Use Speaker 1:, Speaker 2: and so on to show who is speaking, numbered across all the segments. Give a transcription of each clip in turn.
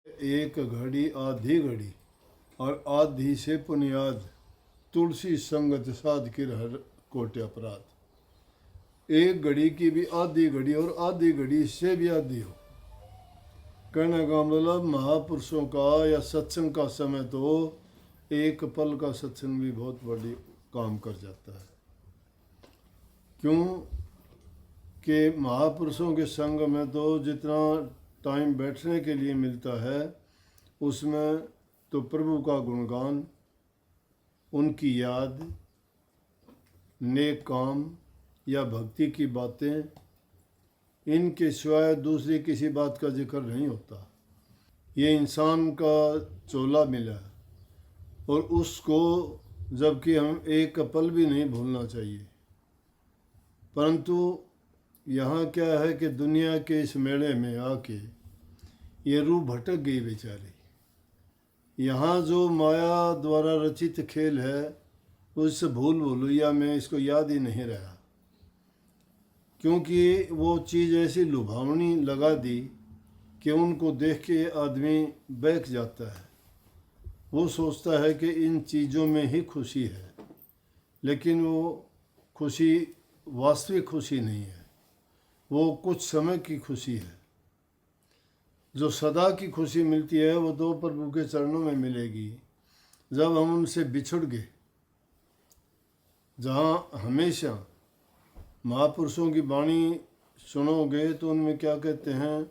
Speaker 1: एक घड़ी आधी घड़ी और आधी से पुनियाद तुलसी संगत साध की हर कोटि अपराध। एक घड़ी की भी आधी घड़ी और आधी घड़ी से भी आधी हो। कहने का मतलब महापुरुषों का या सत्संग का समय तो एक पल का सत्संग भी बहुत बड़ी काम कर जाता है। क्यों कि महापुरुषों के संग में तो जितना टाइम बैठने के लिए मिलता है उसमें तो प्रभु का गुणगान, उनकी याद, नेक काम या भक्ति की बातें, इनके सिवाय दूसरी किसी बात का जिक्र नहीं होता। ये इंसान का चोला मिला और उसको जबकि हम एक पल भी नहीं भूलना चाहिए। परंतु यहाँ क्या है कि दुनिया के इस मेले में आके ये रूह भटक गई बेचारी। यहाँ जो माया द्वारा रचित खेल है उससे भूल भुलैया में इसको याद ही नहीं रहा, क्योंकि वो चीज़ ऐसी लुभावनी लगा दी कि उनको देख के आदमी बहक जाता है। वो सोचता है कि इन चीज़ों में ही खुशी है, लेकिन वो खुशी वास्तविक खुशी नहीं है, वो कुछ समय की खुशी है। जो सदा की खुशी मिलती है वो तो प्रभु के चरणों में मिलेगी जब हम उनसे बिछुड़ गए। जहाँ हमेशा महापुरुषों की वाणी सुनोगे तो उनमें क्या कहते हैं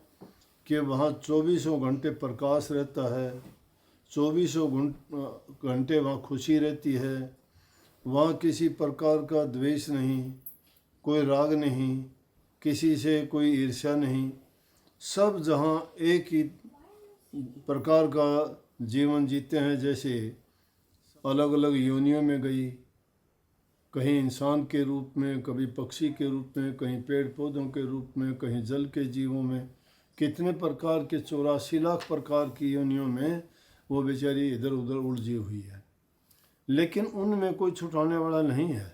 Speaker 1: कि वहाँ 24 घंटे प्रकाश रहता है, 24 घंटे वहाँ खुशी रहती है। वहाँ किसी प्रकार का द्वेष नहीं, कोई राग नहीं, किसी से कोई ईर्ष्या नहीं। सब जहाँ एक ही प्रकार का जीवन जीते हैं, जैसे अलग अलग योनियों में गई, कहीं इंसान के रूप में, कभी पक्षी के रूप में, कहीं पेड़ पौधों के रूप में, कहीं जल के जीवों में, कितने प्रकार के 84 लाख प्रकार की योनियों में वो बेचारी इधर उधर उलझी हुई है, लेकिन उनमें कोई छुटाने वाला नहीं है।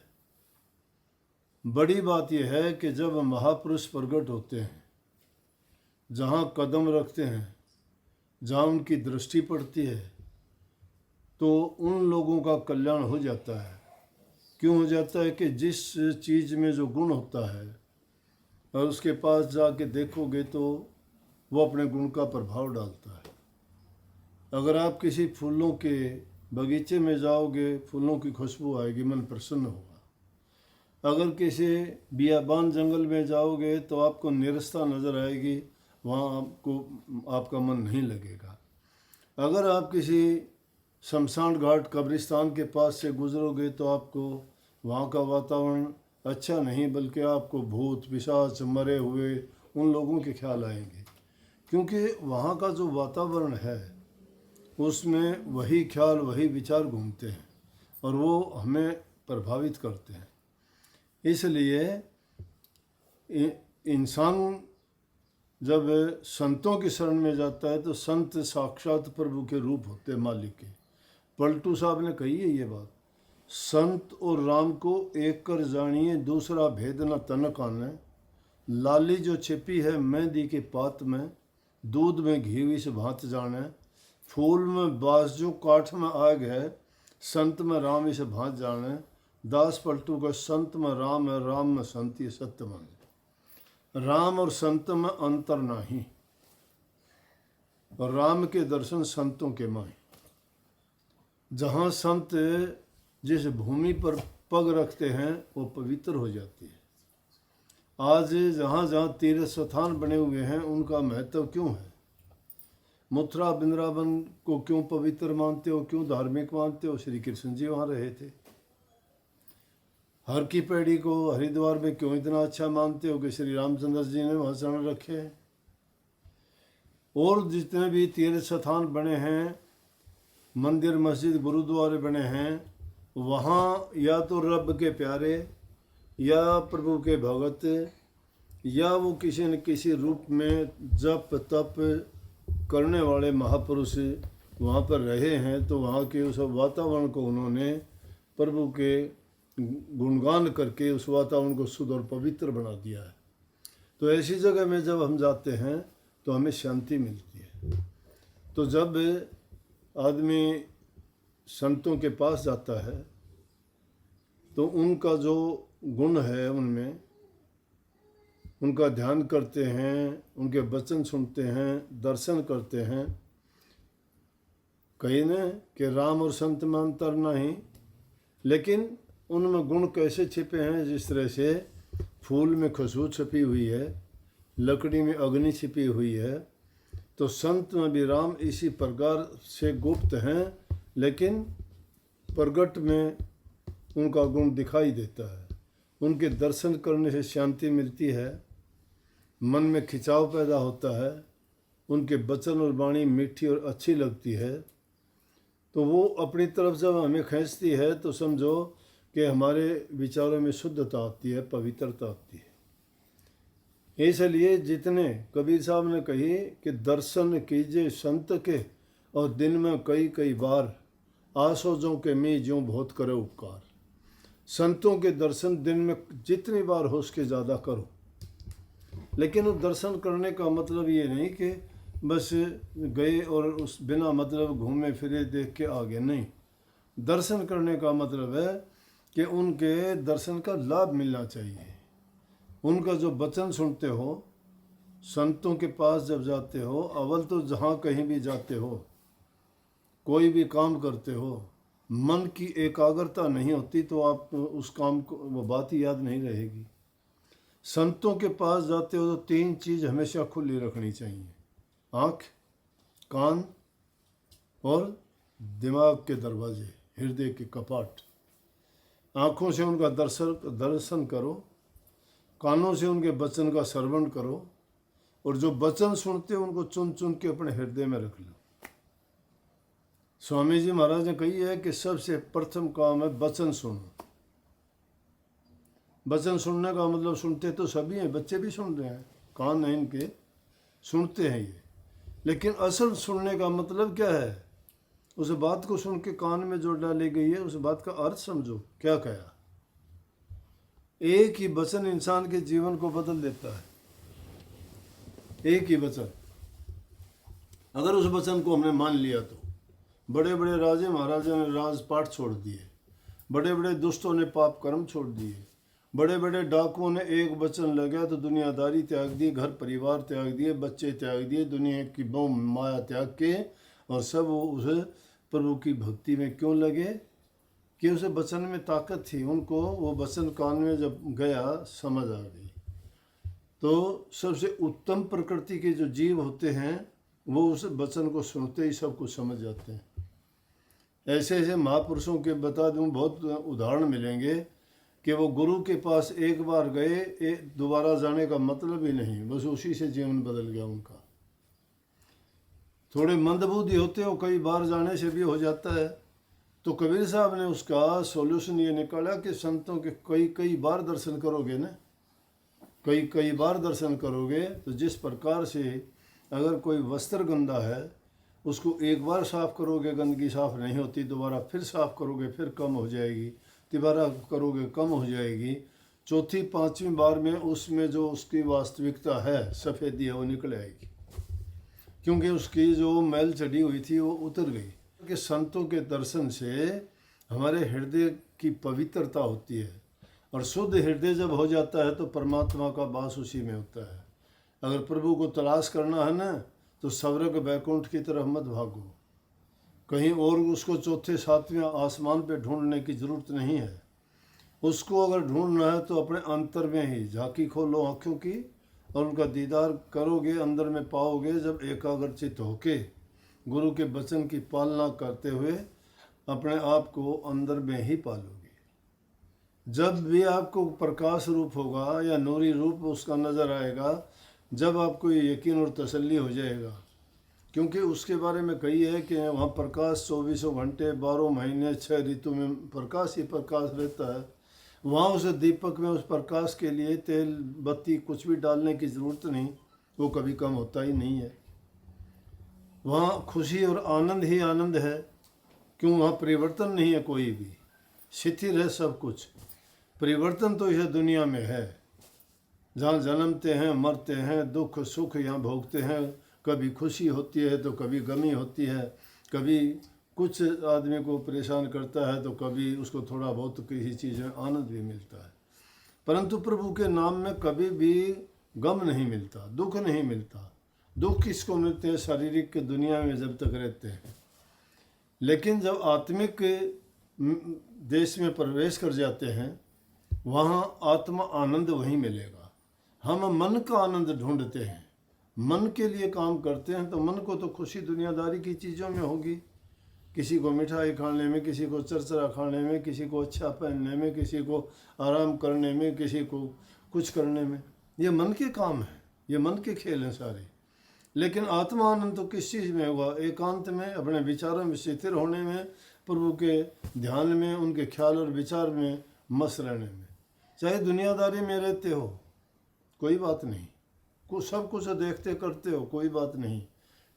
Speaker 1: बड़ी बात यह है कि जब महापुरुष प्रकट होते हैं, जहाँ कदम रखते हैं, जहाँ उनकी दृष्टि पड़ती है, तो उन लोगों का कल्याण हो जाता है। क्यों हो जाता है कि जिस चीज़ में जो गुण होता है और उसके पास जाके देखोगे तो वो अपने गुण का प्रभाव डालता है। अगर आप किसी फूलों के बगीचे में जाओगे, फूलों की खुशबू आएगी, मन प्रसन्न होगा। अगर किसी बियाबान जंगल में जाओगे तो आपको निरसता नज़र आएगी, वहाँ आपका मन नहीं लगेगा। अगर आप किसी शमशान घाट कब्रिस्तान के पास से गुजरोगे तो आपको वहाँ का वातावरण अच्छा नहीं, बल्कि आपको भूत पिशाच मरे हुए उन लोगों के ख्याल आएंगे, क्योंकि वहाँ का जो वातावरण है उसमें वही ख्याल, वही विचार घूमते हैं और वो हमें प्रभावित करते हैं। इसलिए इंसान जब संतों की शरण में जाता है तो संत साक्षात प्रभु के रूप होते हैं, मालिक के। पलटू साहब ने कही है ये बात, संत और राम को एक कर जानिए, दूसरा भेद न तन काने। लाली जो छिपी है मेहंदी के पात में, दूध में घी इस भांत जाने। फूल में बास जो काठ में आग है, संत में राम इस भांत जाने। दास पलटू का संत में राम है, राम में संत ये सत्य माने। राम और संत में अंतर नहीं, और राम के दर्शन संतों के माए। जहाँ संत जिस भूमि पर पग रखते हैं वो पवित्र हो जाती है। आज जहाँ जहाँ तीर्थ स्थान बने हुए हैं उनका महत्व क्यों है? मथुरा वृंदावन को क्यों पवित्र मानते हो, क्यों धार्मिक मानते हो? श्री कृष्ण जी वहाँ रहे थे। हर की पैड़ी को हरिद्वार में क्यों इतना अच्छा मानते हो कि श्री रामचंद्र जी ने वहाँ शरण रखे हैं। और जितने भी तीर्थ स्थान बने हैं, मंदिर मस्जिद गुरुद्वारे बने हैं, वहाँ या तो रब के प्यारे या प्रभु के भगत या वो किसी न किसी रूप में जप तप करने वाले महापुरुष वहाँ पर रहे हैं। तो वहाँ के उस वातावरण को उन्होंने प्रभु के गुणगान करके उस वातावरण को शुद्ध और पवित्र बना दिया है। तो ऐसी जगह में जब हम जाते हैं तो हमें शांति मिलती है। तो जब आदमी संतों के पास जाता है तो उनका जो गुण है उनमें, उनका ध्यान करते हैं, उनके वचन सुनते हैं, दर्शन करते हैं। कहीं न कि राम और संत में अंतर नहीं, लेकिन उनमें गुण कैसे छिपे हैं, जिस तरह से फूल में खुशबू छिपी हुई है, लकड़ी में अग्नि छिपी हुई है, तो संत में भी राम इसी प्रकार से गुप्त हैं, लेकिन प्रगट में उनका गुण दिखाई देता है। उनके दर्शन करने से शांति मिलती है, मन में खिंचाव पैदा होता है, उनके वचन और वाणी मीठी और अच्छी लगती है, तो वो अपनी तरफ जब हमें खींचती है तो समझो कि हमारे विचारों में शुद्धता आती है, पवित्रता आती है। इसलिए जितने कबीर साहब ने कही कि दर्शन कीजिए संत के, और दिन में कई कई बार आसोजों के में ज्यों बहुत करे उपकार। संतों के दर्शन दिन में जितनी बार हो उसके ज़्यादा करो। लेकिन वो दर्शन करने का मतलब ये नहीं कि बस गए और उस बिना मतलब घूमे फिरे देख के आ गए, नहीं। दर्शन करने का मतलब है कि उनके दर्शन का लाभ मिलना चाहिए। उनका जो वचन सुनते हो, संतों के पास जब जाते हो, अव्वल तो जहाँ कहीं भी जाते हो, कोई भी काम करते हो, मन की एकाग्रता नहीं होती तो आप उस काम को, वो बात ही याद नहीं रहेगी। संतों के पास जाते हो तो तीन चीज़ हमेशा खुली रखनी चाहिए: आँख, कान और दिमाग के दरवाजे, हृदय के कपाट। आँखों से उनका दर्शन करो, कानों से उनके वचन का श्रवण करो, और जो वचन सुनते हो उनको चुन चुन के अपने हृदय में रख लो। स्वामी जी महाराज ने कही है कि सबसे प्रथम काम है वचन सुनो। वचन सुनने का मतलब सुनते तो सभी हैं, बच्चे भी सुन रहे हैं, कान है इनके, सुनते हैं ये। लेकिन असल सुनने का मतलब क्या है? उस बात को सुन के कान में जो डाली गई है उस बात का अर्थ समझो, क्या कहा। एक ही वचन इंसान के जीवन को बदल देता है, एक ही वचन। अगर उस वचन को हमने मान लिया तो बड़े बड़े राजे महाराजा ने राजपाट छोड़ दिए, बड़े बड़े दुष्टों ने पाप कर्म छोड़ दिए, बड़े बड़े डाकुओं ने एक वचन लगा तो दुनियादारी त्याग दी, घर परिवार त्याग दिए, बच्चे त्याग दिए, दुनिया की मोह माया त्याग के, और सब उस प्रभु की भक्ति में क्यों लगे? कि उस वचन में ताकत थी। उनको वो वचन कान में जब गया समझ आ गई। तो सबसे उत्तम प्रकृति के जो जीव होते हैं वो उस वचन को सुनते ही सब कुछ समझ जाते हैं। ऐसे ऐसे महापुरुषों के बता दूं, बहुत उदाहरण मिलेंगे कि वो गुरु के पास एक बार गए, दोबारा जाने का मतलब ही नहीं, बस उसी से जीवन बदल गया उनका। थोड़े मंदबुद्धि होते हो, कई बार जाने से भी हो जाता है। तो कबीर साहब ने उसका सॉल्यूशन ये निकाला कि संतों के कई कई बार दर्शन करोगे ना, कई कई बार दर्शन करोगे तो जिस प्रकार से अगर कोई वस्त्र गंदा है उसको एक बार साफ करोगे, गंदगी साफ नहीं होती, दोबारा फिर साफ करोगे फिर कम हो जाएगी, तिबारा करोगे कम हो जाएगी, चौथी पांचवी बार में उसमें जो उसकी वास्तविकता है, सफ़ेदी है, वो निकल आएगी, क्योंकि उसकी जो मैल चढ़ी हुई थी वो उतर गई। कि संतों के दर्शन से हमारे हृदय की पवित्रता होती है, और शुद्ध हृदय जब हो जाता है तो परमात्मा का वास उसी में होता है। अगर प्रभु को तलाश करना है ना तो स्वर्ग वैकुंठ की तरफ मत भागो, कहीं और उसको चौथे सातवें आसमान पे ढूंढने की ज़रूरत नहीं है। उसको अगर ढूंढना है तो अपने अंतर में ही झांकी खोलो आँखों की, और उनका दीदार करोगे, अंदर में पाओगे जब एकाग्रचित होके गुरु के वचन की पालना करते हुए अपने आप को अंदर में ही पालोगे। जब भी आपको प्रकाश रूप होगा या नूरी रूप उसका नज़र आएगा, जब आपको ये यकीन और तसल्ली हो जाएगा, क्योंकि उसके बारे में कही है कि वहाँ प्रकाश 24 घंटे 12 महीने 6 ऋतु में प्रकाश ही प्रकाश रहता है। वहाँ उस दीपक में उस प्रकाश के लिए तेल बत्ती कुछ भी डालने की ज़रूरत नहीं, वो कभी कम होता ही नहीं है। वहाँ खुशी और आनंद ही आनंद है, क्यों? वहाँ परिवर्तन नहीं है कोई भी, शिथिल है सब कुछ। परिवर्तन तो इस दुनिया में है, जहाँ जन्मते हैं मरते हैं, दुख सुख यहाँ भोगते हैं, कभी खुशी होती है तो कभी गमी होती है, कभी कुछ आदमी को परेशान करता है तो कभी उसको थोड़ा बहुत किसी चीज़ में आनंद भी मिलता है। परंतु प्रभु के नाम में कभी भी गम नहीं मिलता, दुख नहीं मिलता। दुख किसको मिलते हैं? शारीरिक के दुनिया में जब तक रहते हैं। लेकिन जब आत्मिक देश में प्रवेश कर जाते हैं, वहाँ आत्मा आनंद वहीं मिलेगा। हम मन का आनंद ढूंढते हैं, मन के लिए काम करते हैं, तो मन को तो खुशी दुनियादारी की चीज़ों में होगी। किसी को मिठाई खाने में, किसी को चरचरा खाने में, किसी को अच्छा पहनने में, किसी को आराम करने में, किसी को कुछ करने में। ये मन के काम है, ये मन के खेल हैं सारे। लेकिन आत्मा आनंद तो किस चीज़ में होगा? एकांत में, अपने विचारों में स्थिर होने में, प्रभु के ध्यान में, उनके ख्याल और विचार में मस्त रहने में। चाहे दुनियादारी में रहते हो कोई बात नहीं, सब कुछ देखते करते हो कोई बात नहीं,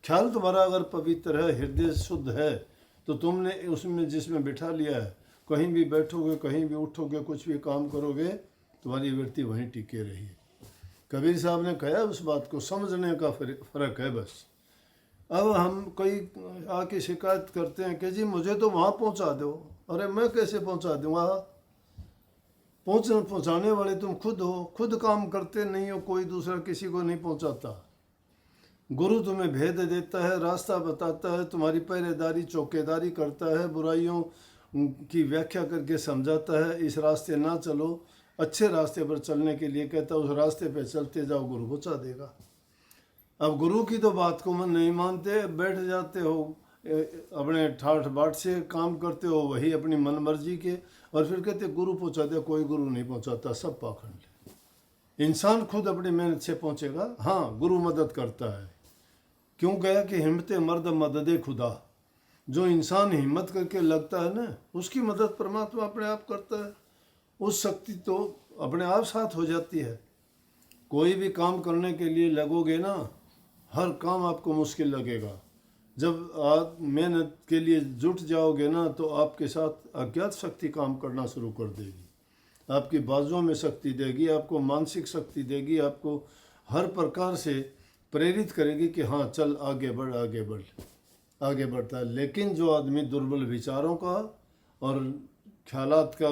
Speaker 1: ख्याल तुम्हारा अगर पवित्र है, हृदय शुद्ध है, तो तुमने उसमें जिसमें बिठा लिया है, कहीं भी बैठोगे, कहीं भी उठोगे, कुछ भी काम करोगे, तुम्हारी वृत्ति वहीं टिके रही। कबीर साहब ने कहा उस बात को समझने का फ़र्क है बस। अब हम कोई आके शिकायत करते हैं कि जी मुझे तो वहाँ पहुँचा दो। अरे मैं कैसे पहुँचा दूँगा? पहुँचाने वाले तुम खुद हो, खुद काम करते नहीं हो, कोई दूसरा किसी को नहीं पहुँचाता। गुरु तुम्हें भेद देता है, रास्ता बताता है, तुम्हारी पहरेदारी चौकीदारी करता है, बुराइयों की व्याख्या करके समझाता है, इस रास्ते ना चलो, अच्छे रास्ते पर चलने के लिए कहता है, उस रास्ते पे चलते जाओ, गुरु पहुँचा देगा। अब गुरु की तो बात को मन नहीं मानते, बैठ जाते हो अपने ठाठ बाट से काम करते हो, वही अपनी मन मर्जी के, और फिर कहते गुरु पहुँचा दे। कोई गुरु नहीं पहुँचाता, सब पाखंड। इंसान खुद अपनी मेहनत से पहुँचेगा। हाँ, गुरु मदद करता है। क्यों गया कि हिम्मत मर्द मददे खुदा। जो इंसान हिम्मत करके लगता है ना, उसकी मदद परमात्मा अपने आप करता है। उस शक्ति तो अपने आप साथ हो जाती है। कोई भी काम करने के लिए लगोगे ना, हर काम आपको मुश्किल लगेगा। जब आप मेहनत के लिए जुट जाओगे ना, तो आपके साथ अज्ञात शक्ति काम करना शुरू कर देगी। आपकी बाजुओं में शक्ति देगी, आपको मानसिक शक्ति देगी, आपको हर प्रकार से प्रेरित करेगी कि हाँ चल आगे बढ़, आगे बढ़, आगे बढ़ता है। लेकिन जो आदमी दुर्बल विचारों का और ख्यालात का,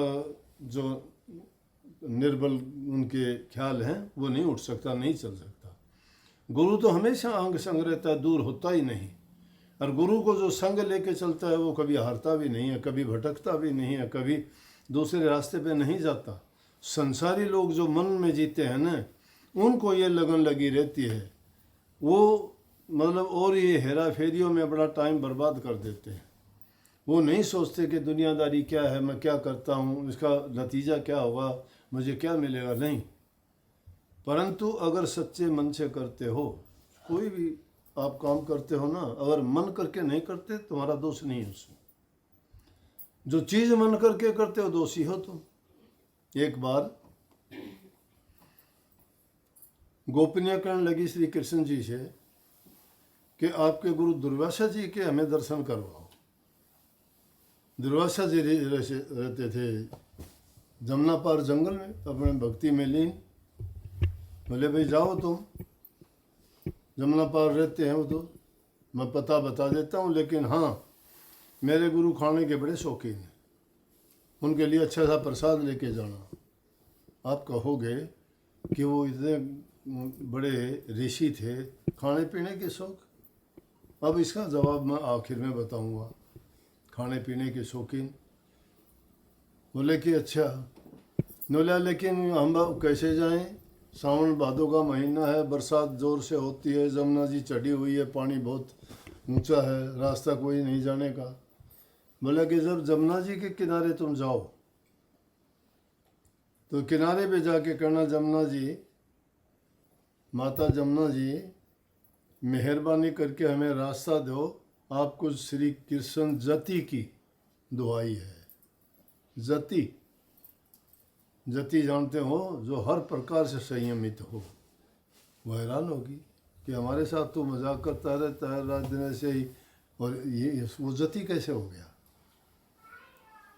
Speaker 1: जो निर्बल उनके ख्याल हैं, वो नहीं उठ सकता, नहीं चल सकता। गुरु तो हमेशा अंग संग रहता है, दूर होता ही नहीं। और गुरु को जो संग लेके चलता है, वो कभी हारता भी नहीं है, कभी भटकता भी नहीं है, कभी दूसरे रास्ते पे नहीं जाता। संसारी लोग जो मन में जीते हैं ना, उनको ये लगन लगी रहती है, वो मतलब और ये हेरा फेरियों में अपना टाइम बर्बाद कर देते हैं। वो नहीं सोचते कि दुनियादारी क्या है, मैं क्या करता हूँ, इसका नतीजा क्या होगा, मुझे क्या मिलेगा, नहीं। परंतु अगर सच्चे मन से करते हो, कोई भी आप काम करते हो ना, अगर मन करके नहीं करते, तुम्हारा दोष नहीं है उसमें। जो चीज़ मन करके करते हो, दोषी हो तुम। एक बार गोपनीय कहने लगी श्री कृष्ण जी से कि आपके गुरु दुर्वासा जी के हमें दर्शन करवाओ। दुर्वासा जी रहते थे जमुना पार जंगल में, अपने भक्ति में लीन। बोले भाई जाओ तुम, जमुना पार रहते हैं वो, तो मैं पता बता देता हूँ, लेकिन हाँ मेरे गुरु खाने के बड़े शौकीन हैं, उनके लिए अच्छा सा प्रसाद लेके जाना। आप कहोगे कि वो इतने बड़े ऋषि थे, खाने पीने के शौक। अब इसका जवाब मैं आखिर में बताऊंगा। खाने पीने के शौकीन। बोले कि अच्छा। बोला लेकिन हम कैसे जाएं? सावन भादों का महीना है, बरसात ज़ोर से होती है, जमुना जी चढ़ी हुई है, पानी बहुत ऊंचा है, रास्ता कोई नहीं जाने का। बोला कि जब जमुना जी के किनारे तुम जाओ, तो किनारे पे जाके कहना, जमुना जी, माता जमुना जी, मेहरबानी करके हमें रास्ता दो, आपको श्री कृष्ण जति की दुआई है। जति, जति जानते हो, जो हर प्रकार से संयमित हो। वो हैरान होगी कि हमारे साथ तो मजाक करता रहता है रात दिन ऐसे ही, और ये वो जति कैसे हो गया?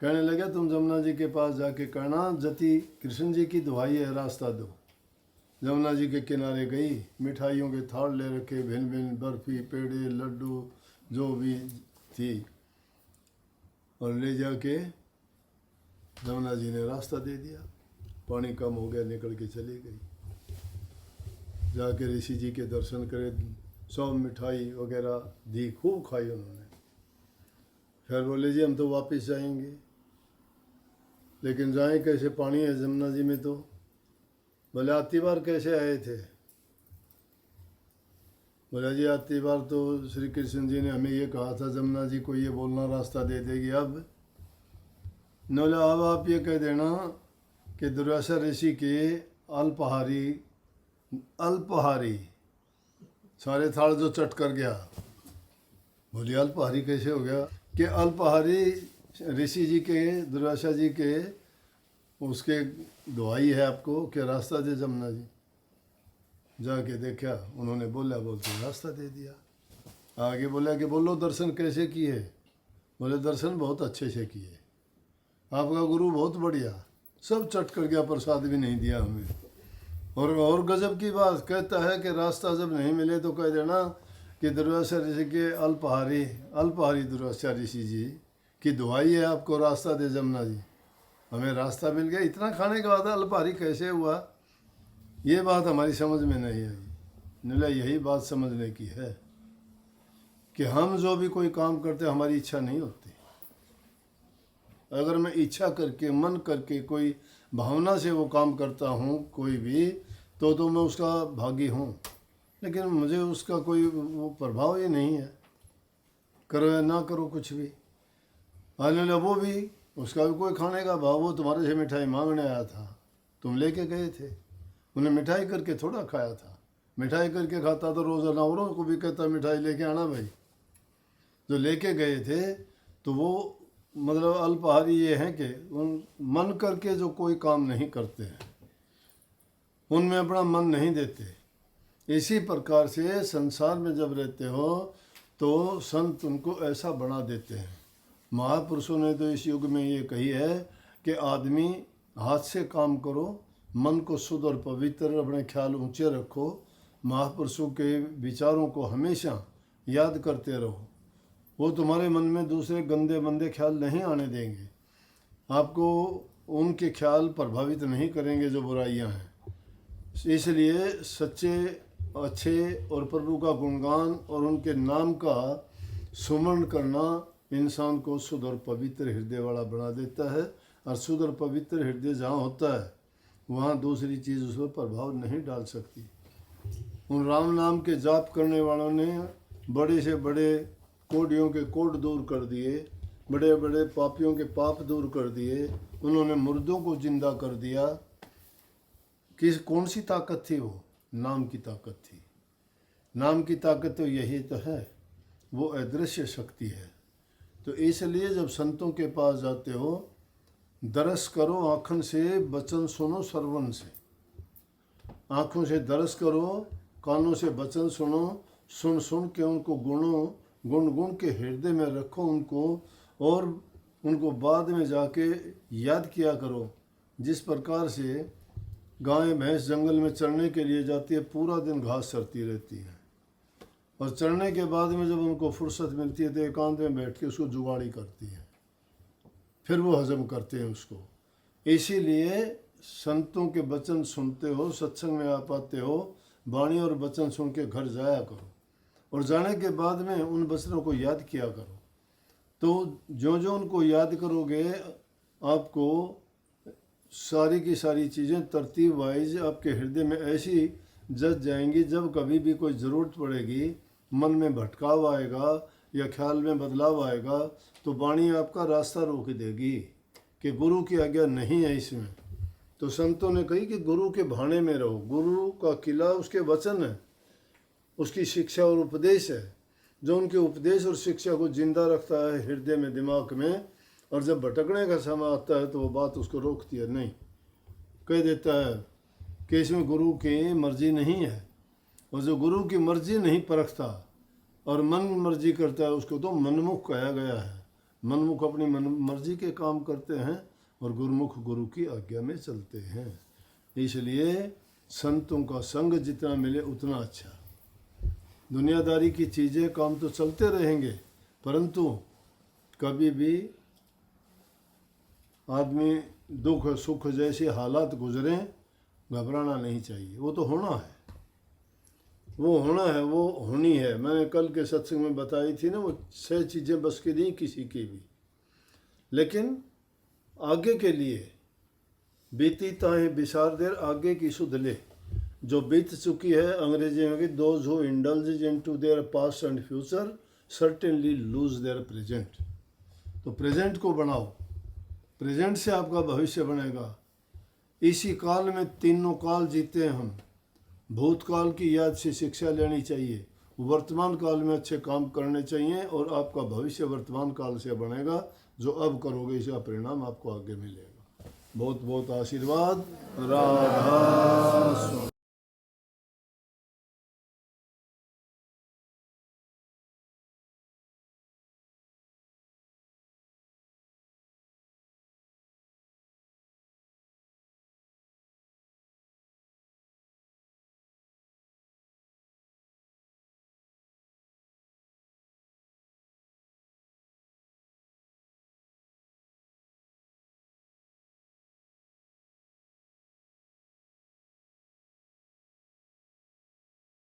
Speaker 1: कहने लगा तुम जमुना जी के पास जाके कहना, जति कृष्ण जी की दुआई है, रास्ता दो। जमुना जी के किनारे गई, मिठाइयों के थाल ले रखे, भिन्न भिन्न बर्फी, पेड़े, लड्डू जो भी थी, और ले जाके जमुना जी ने रास्ता दे दिया। पानी कम हो गया, निकल के चली गई। जाके ऋषि जी के दर्शन करे, सब मिठाई वगैरह दी, खूब खाई उन्होंने। फिर बोले जी हम तो वापस जाएंगे, लेकिन जाएं कैसे, पानी है जमुना जी में। तो बोले आती बार कैसे आए थे? बोले जी आती बार तो श्री कृष्ण जी ने हमें ये कहा था जमुना जी को ये बोलना रास्ता दे देगी। अब बोले अब आप ये कह देना कि दुर्वासा ऋषि के अल्पहारी सारे थाल जो चट कर गया। बोली अल्पहारी कैसे हो गया? कि अल्पहारी ऋषि जी के, दुर्वासा जी के उसके दुआई है आपको कि रास्ता दे जमुना जी। जाके देखा, उन्होंने बोलते रास्ता दे दिया। आगे बोला कि बोलो दर्शन कैसे किए? बोले दर्शन बहुत अच्छे से किए, आपका गुरु बहुत बढ़िया, सब चट कर गया, प्रसाद भी नहीं दिया हमें। और गजब की बात कहता है कि रास्ता जब नहीं मिले तो कह देना कि दुर्वासा ऋषि के अल्पहारी दुर्वासा ऋषि जी की दुआई है आपको, रास्ता दे जमुना जी। हमें रास्ता मिल गया, इतना खाने के बाद अल्पहारी कैसे हुआ? ये बात हमारी समझ में नहीं आई। नीला यही बात समझने की है कि हम जो भी कोई काम करते हमारी इच्छा नहीं होती। अगर मैं इच्छा करके, मन करके, कोई भावना से वो काम करता हूँ कोई भी, तो मैं उसका भागी हूँ। लेकिन मुझे उसका कोई वो प्रभाव ही नहीं है, करो या ना करो कुछ भी। आने वो भी, उसका भी कोई खाने का भाव, वो तुम्हारे से मिठाई मांगने आया था, तुम लेके गए थे, उन्हें मिठाई करके थोड़ा खाया था। मिठाई करके खाता तो रोज़ाना औरों को भी कहता मिठाई लेके आना भाई। जो लेके गए थे तो वो मतलब अल्पहारी ये हैं कि उन मन करके जो कोई काम नहीं करते हैं, उनमें अपना मन नहीं देते। इसी प्रकार से संसार में जब रहते हो तो संत उनको ऐसा बना देते हैं। महापुरुषों ने तो इस युग में ये कही है कि आदमी हाथ से काम करो, मन को शुद्ध और पवित्र, अपने ख्याल ऊंचे रखो, महापुरुषों के विचारों को हमेशा याद करते रहो। वो तुम्हारे मन में दूसरे गंदे मंदे ख्याल नहीं आने देंगे, आपको उनके ख्याल प्रभावित नहीं करेंगे जो बुराइयां हैं। इसलिए सच्चे, अच्छे और प्रभु का गुणगान और उनके नाम का सुमरण करना इंसान को शुद्ध और पवित्र हृदय वाला बना देता है। और शुद्ध और पवित्र हृदय जहाँ होता है वहाँ दूसरी चीज़ उस पर प्रभाव नहीं डाल सकती। उन राम नाम के जाप करने वालों ने बड़े से बड़े कोडियों के कोड दूर कर दिए, बड़े बड़े पापियों के पाप दूर कर दिए, उन्होंने मुर्दों को जिंदा कर दिया। कौन सी ताकत थी वो? नाम की ताकत थी। नाम की ताकत तो यही तो है, वो अदृश्य शक्ति है। तो इसलिए जब संतों के पास जाते हो, दरस करो आँखन से, वचन सुनो श्रवण से। आँखों से दरस करो, कानों से वचन सुनो, सुन सुन के उनको गुण गुण के हृदय में रखो उनको, और उनको बाद में जाके याद किया करो। जिस प्रकार से गाय भैंस जंगल में चरने के लिए जाती है, पूरा दिन घास चरती रहती है, और चरने के बाद में जब उनको फुर्सत मिलती है तो एकांत में बैठ के उसको जुगाड़ी करती है, फिर वो हजम करते हैं उसको। इसीलिए संतों के वचन सुनते हो, सत्संग में आ पाते हो, वाणी और वचन सुन के घर जाया करो, और जाने के बाद में उन वचनों को याद किया करो। तो जो जो उनको याद करोगे, आपको सारी की सारी चीज़ें तरतीब वाइज आपके हृदय में ऐसी जच जाएंगी, जब कभी भी कोई ज़रूरत पड़ेगी, मन में भटकाव आएगा या ख्याल में बदलाव आएगा, तो वाणी आपका रास्ता रोक देगी कि गुरु की आज्ञा नहीं है इसमें। तो संतों ने कही कि गुरु के भाने में रहो। गुरु का किला उसके वचन है, उसकी शिक्षा और उपदेश है, जो उनके उपदेश और शिक्षा को जिंदा रखता है हृदय में, दिमाग में। और जब भटकने का समय आता है तो वो बात उसको रोकती है नहीं, कह देता है कि इसमें गुरु की मर्जी नहीं है। और जो गुरु की मर्जी नहीं परखता और मन मर्जी करता है, उसको तो मनमुख कहा गया है। मनमुख अपनी मर्जी के काम करते हैं और गुरुमुख गुरु की आज्ञा में चलते हैं। इसलिए संतों का संग जितना मिले उतना अच्छा। दुनियादारी की चीज़ें काम तो चलते रहेंगे, परंतु कभी भी आदमी दुख सुख जैसे हालात गुजरें घबराना नहीं चाहिए। वो तो होना है, वो होना है, वो होनी है। मैंने कल के सत्संग में बताई थी ना, वो 6 चीज़ें बस की नहीं किसी की भी। लेकिन आगे के लिए बीती ताहें बिसार देर आगे की सुध ले। जो बीत चुकी है, अंग्रेजी में कि those who indulge into their past and future certainly lose their present. तो प्रेजेंट को बनाओ, प्रेजेंट से आपका भविष्य बनेगा। इसी काल में तीनों काल जीते हैं हम। भूतकाल की याद से शिक्षा लेनी चाहिए, वर्तमान काल में अच्छे काम करने चाहिए और आपका भविष्य वर्तमान काल से बनेगा। जो अब करोगे इसका परिणाम आपको आगे मिलेगा। बहुत बहुत आशीर्वाद। राधा स्वामी।